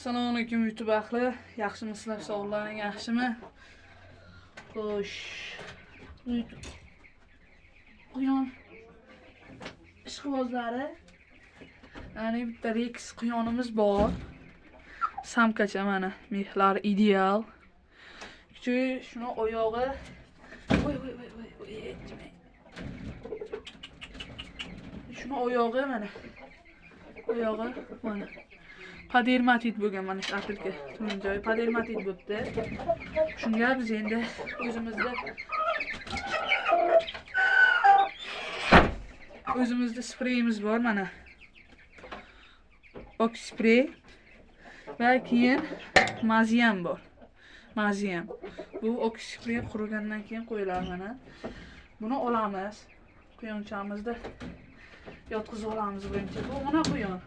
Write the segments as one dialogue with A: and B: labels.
A: Assalomu alaykum YouTube ahli. Yaxshimisizlar? Sog'liklaring yaxshimi? Xo'sh. Quyon ishqibozlari. Ya'ni bitta Rex quyonimiz bor. Samkacha mana, mehlar ideal. Kuchi shuni oyog'i. Voy. Shuni oyog'i mana. Oyog'i mana. Padermatit bo'lgan mana shu atilka. Turgan joyi padermatit bo'libdi. Shunga biz endi o'zimizda spreyimiz bor mana. Oksprey va keyin maziyam bor. Maziyam. Bu oksprey qurigandan keyin qo'yiladi mana. Buni olamiz. Quyonchamizda yotqizib olamiz birinchi. Bu ona quyon.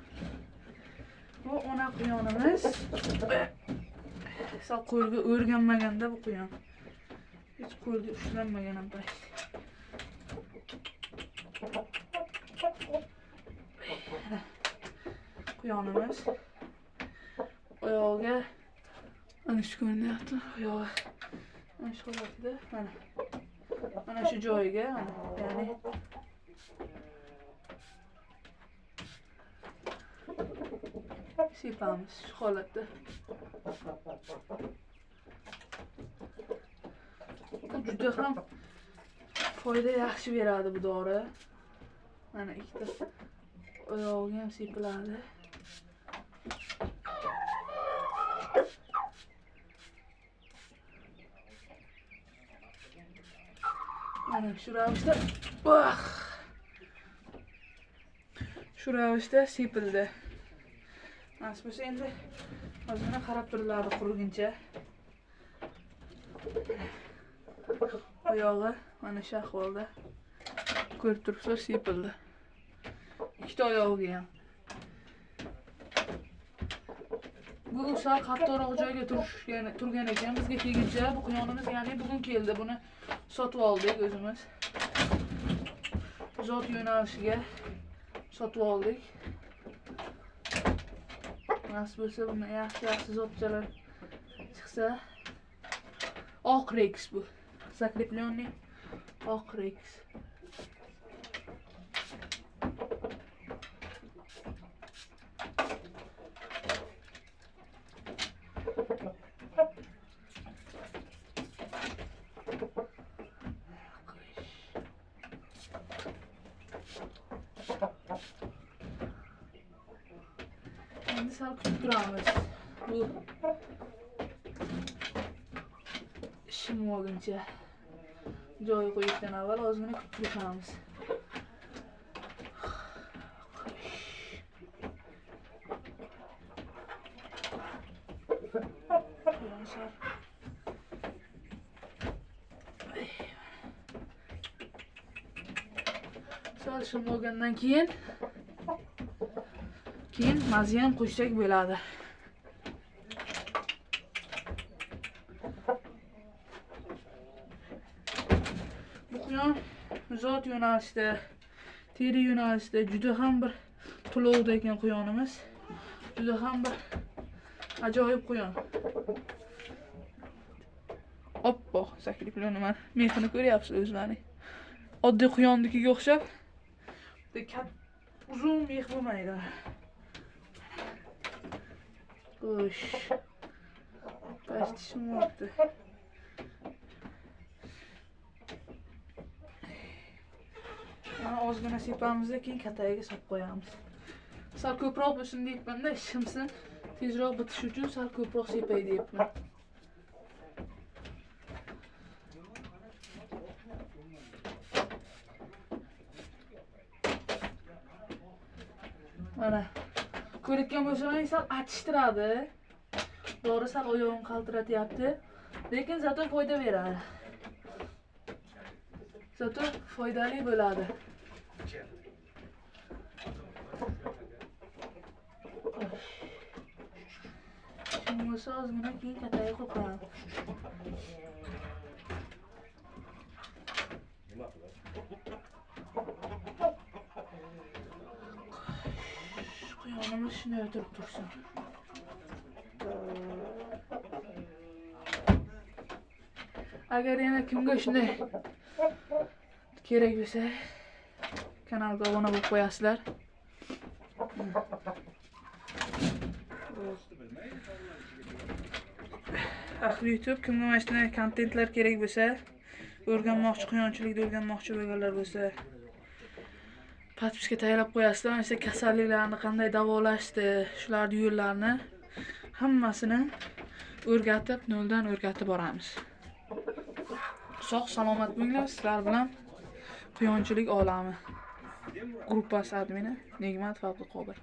A: Bu ona quyonimiz. Sal qo'lga o'rganmaganda bu quyon. Hech qo'lga ushlanmagan ham payt. Quyonimiz. Oyog'iga ana shu ko'rinyapti. Oyog'i mana shu holatda mana. Mana shu joyiga mana, ya'ni sepamiz shu holatda. Juda ham foyda yaxshi beradi bu dori. Mana ikkita oyog'iga ham sepiladi. Mana shu ravishda sepildi. Nasib bo'lsa endi ozgina qarab turiladi quriguncha. Oyog'i mana shu ahvolda. Ko'rib turibsizlar, sepildi. Ikkita oyog'iga ham. Bu sal qattiqroq joyga turgan ekan bizga kelguncha. Bu quyonimiz ya'ni bugun keldi. Buni sotib oldik o'zimiz. Zot yo'nalishiga sotib oldik. Nasib bo'lsa bundan yaxshi zotchalar chiqsa. Oq Rex bu. Zakreplёnный oq Rex. Endi sal kutib turamiz. Bu ishim olguncha joy qo'yishdan avval ozgina kutib turamiz. Sal shim olgandan keyin maziyam qo'shsak bo'ladi. Bu quyon zot yo'nalishida, teri yo'nalishida juda ham bir to'lovda ekan quyonimiz. Juda ham bir ajoyib quyon. Oppoq zakreplёnный mana mehini ko'ryapsiz o'zlaring. Oddiy quyonnikiga o'xshab uzun meh bo'lmaydi. Xo'sh. Pastishim olibdi. Mana ozgina sepamizda keyin katagiga solib qo'yamiz. Sal ko'proq bo'lsin deyapman-da, ishimsin tezroq bitishi uchun sal ko'proq sepay deyapman. Mana ko'rayotgan bo'lsangiz sal achishtiradi. Dori sal oyog'im qaltiratyapti, lekin zato foyda beradi. Zato foydali bo'ladi. Shunga bo'lsa ozgina keyin kataga qo'yib qo'yamiz. Quyonimiz shunday o'tirib tursin. Agar yana kimga shunday kerak bo'lsa, kanalga obuna bo'lib qo'yasizlar. Axir YouTube kimga mana shunday kontentlar kerak bo'lsa, o'rganmoqchi, quyonchilikni o'rganmoqchi bo'lganlar bo'lsa, podpiska tayyorlab qo'yasizlar. Mana shu kasalliklarni qanday davolashdi, shularning yo'llarini hammasini o'rgatib, noldan o'rgatib boramiz. Sog' salomat bo'linglar. Sizlar bilan quyonchilik olami gruppasi admini Nigmat Abduqodir.